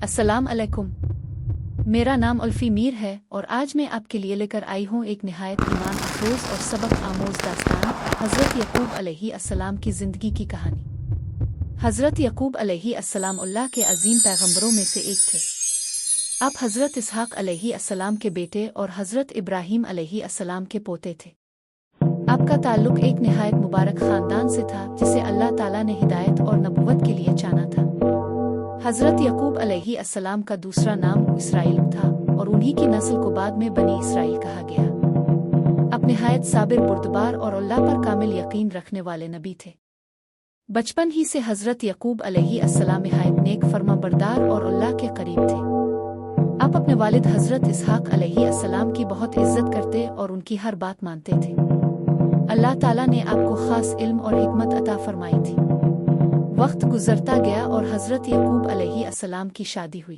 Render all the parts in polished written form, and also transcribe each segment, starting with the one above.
अस्सलाम अलैकुम। मेरा नाम उल्फी मीर है और आज मैं आपके लिए लेकर आई हूँ एक निहायत ईमान अफरोज़ और सबक आमोज़ दास्तान, हज़रत यकूब अलैहिस्सलाम की ज़िंदगी की कहानी। हज़रत यकूब अलैहिस्सलाम अल्लाह के अज़ीम पैगंबरों में से एक थे। आप हज़रत इसहाक़ अलैहिस्सलाम के बेटे और हज़रत इब्राहीम अलैहिस्सलाम के पोते थे। आपका ताल्लुक़ एक निहायत मुबारक ख़ानदान से था जिसे अल्लाह ताला ने हिदायत और नबुव्वत के लिए चाना था। हज़रत यकूब अलैहिस्सलाम का दूसरा नाम इसराइल था और उन्हीं की नस्ल को बाद में बनी इसराइल कहा गया। आप निहायत साबिर, बुर्दबार और अल्लाह पर कामिल यकीन रखने वाले नबी थे। बचपन ही से हज़रत यकूब अलैहिस्सलाम निहायत नेक, फर्माबरदार और अल्लाह के करीब थे। आप अपने वालिद हज़रत इसहाक़ अलैहिस्सलाम की बहुत इज़्ज़त करते और उनकी हर बात मानते थे। अल्लाह ताला ने आपको ख़ास इल्म और हिकमत अता फरमाई थी। वक्त गुजरता गया और हज़रत यकूब अलैहिस्सलाम की शादी हुई।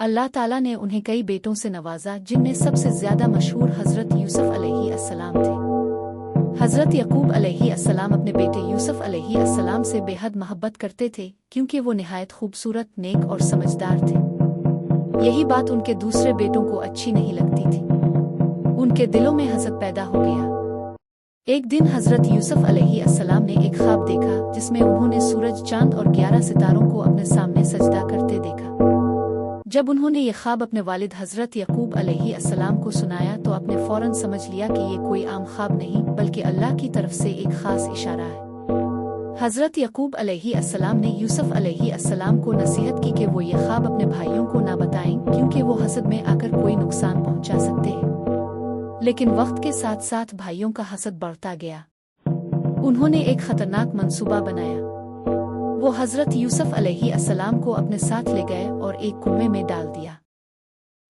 अल्लाह ताला ने उन्हें कई बेटों से नवाजा, जिनमें सबसे ज़्यादा मशहूर हज़रत यूसुफ अलैहिस्सलाम थे। हज़रत यकूब अलैहिस्सलाम अपने बेटे यूसुफ अलैहिस्सलाम से बेहद मोहब्बत करते थे क्योंकि वो निहायत खूबसूरत, नेक और समझदार थे। यही बात उनके दूसरे बेटों को अच्छी नहीं लगती थी। उनके दिलों में हसद पैदा हो गया। एक दिन हज़रत यूसुफ अलैहिस्सलाम ने एक ख्वाब देखा जिसमें उन्होंने सूरज, चांद और 11 सितारों को अपने सामने सजदा करते देखा। जब उन्होंने ये ख्वाब अपने वालिद हज़रत यकूब अलैहिस्सलाम को सुनाया तो आपने फ़ौरन समझ लिया कि ये कोई आम ख्वाब नहीं बल्कि अल्लाह की तरफ से एक ख़ास इशारा है। हज़रत यकूब अलैहिस्सलाम ने यूसुफ अलैहिस्सलाम को नसीहत की कि वो ये ख्वाब अपने भाइयों को ना बताएं क्योंकि वो हसद में आकर कोई नुकसान पहुंचा सकते हैं। लेकिन वक्त के साथ साथ भाइयों का हसद बढ़ता गया। उन्होंने एक खतरनाक मंसूबा बनाया। वो हज़रत यूसुफ अलैहिस्सलाम को अपने साथ ले गए और एक कुएं में डाल दिया।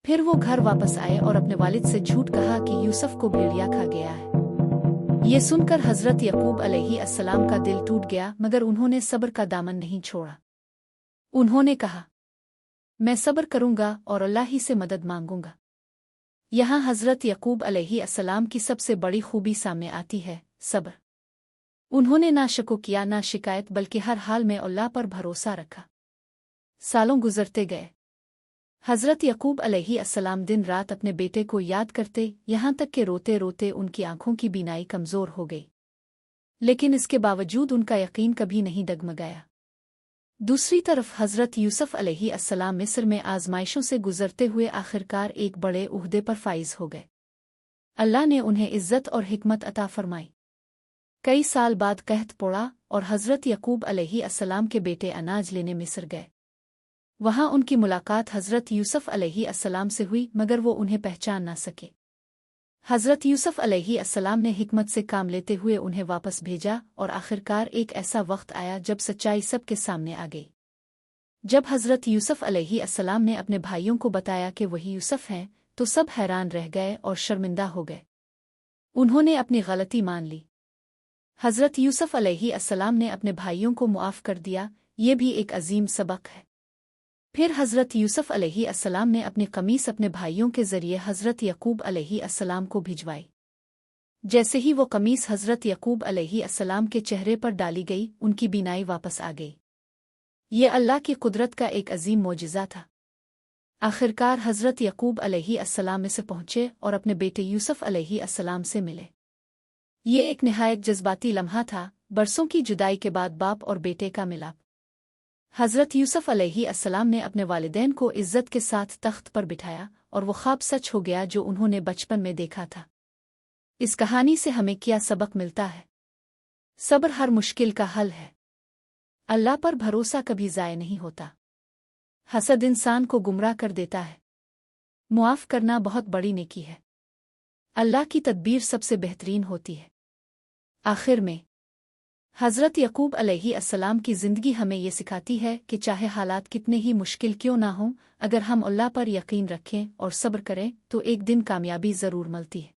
फिर वो घर वापस आए और अपने वालिद से झूठ कहा कि यूसुफ को भेड़िया खा गया है। ये सुनकर हज़रत यकूब अलैहिस्सलाम का दिल टूट गया, मगर उन्होंने सब्र का दामन नहीं छोड़ा। उन्होंने कहा, मैं सब्र करूंगा और अल्लाह ही से मदद मांगूंगा। यहाँ हज़रत यकूब अलैहिस्सलाम की सबसे बड़ी खूबी सामने आती है, सब्र। उन्होंने ना शको किया ना शिकायत, बल्कि हर हाल में अल्लाह पर भरोसा रखा। सालों गुजरते गए। हज़रत यकूब अलैहिस्सलाम दिन रात अपने बेटे को याद करते, यहाँ तक कि रोते रोते उनकी आंखों की बीनाई कमज़ोर हो गई। लेकिन इसके बावजूद उनका यकीन कभी नहीं डगमगाया। दूसरी तरफ हज़रत यूसुफ अलैहिस्सलाम मिस्र में आज़माइशों से गुजरते हुए आखिरकार एक बड़े उहदे पर फाइज हो गए। अल्लाह ने उन्हें इज़्ज़त और हिकमत अता फरमाई। कई साल बाद कहत पड़ा और हज़रत यकूब अलैहिस्सलाम के बेटे अनाज लेने मिस्र गए। वहाँ उनकी मुलाकात हज़रत यूसुफ अलैहिस्सलाम से हुई, मगर वो उन्हें पहचान ना सके। हज़रत यूसुफ अलैहिस्सलाम ने हिकमत से काम लेते हुए उन्हें वापस भेजा और आखिरकार एक ऐसा वक्त आया जब सच्चाई सबके सामने आ गई। जब हज़रत यूसुफ अलैहिस्सलाम ने अपने भाइयों को बताया कि वही यूसुफ हैं, तो सब हैरान रह गए और शर्मिंदा हो गए। उन्होंने अपनी गलती मान ली। हज़रत यूसुफ अलैहिस्सलाम ने अपने भाइयों को मुआफ़ कर दिया। ये भी एक अजीम सबक है। फिर हज़रत यूसुफ अलैहिस्सलाम ने अपनी कमीस अपने भाइयों के ज़रिए हज़रत यकूब अलैहिस्सलाम को भिजवाई। जैसे ही वो कमीस हज़रत यकूब अलैहिस्सलाम के चेहरे पर डाली गई, उनकी बीनाई वापस आ गई। ये अल्लाह की कुदरत का एक अजीम मोजिज़ा था। आखिरकार हज़रत यकूब अलैहिस्सलाम मिस्र पहुँचे और अपने बेटे यूसुफ अलैहिस्सलाम से मिले। ये एक निहायत जज्बाती लम्हा था, बरसों की जुदाई के बाद बाप और बेटे का मिलाप। हज़रत यूसुफ अलैहिस्सलाम ने अपने वालिदैन को इज़्ज़त के साथ तख्त पर बिठाया और वो ख्वाब सच हो गया जो उन्होंने बचपन में देखा था। इस कहानी से हमें क्या सबक मिलता है? सब्र हर मुश्किल का हल है। अल्लाह पर भरोसा कभी ज़ाय नहीं होता। हसद इंसान को गुमराह कर देता है। मुआफ़ करना बहुत बड़ी नेकी है। अल्लाह की तदबीर सबसे बेहतरीन होती है। आखिर में हज़रत यकूब अलैहिस्सलाम की ज़िंदगी हमें ये सिखाती है कि चाहे हालात कितने ही मुश्किल क्यों ना हों, अगर हम अल्लाह पर यकीन रखें और सब्र करें तो एक दिन कामयाबी ज़रूर मिलती है।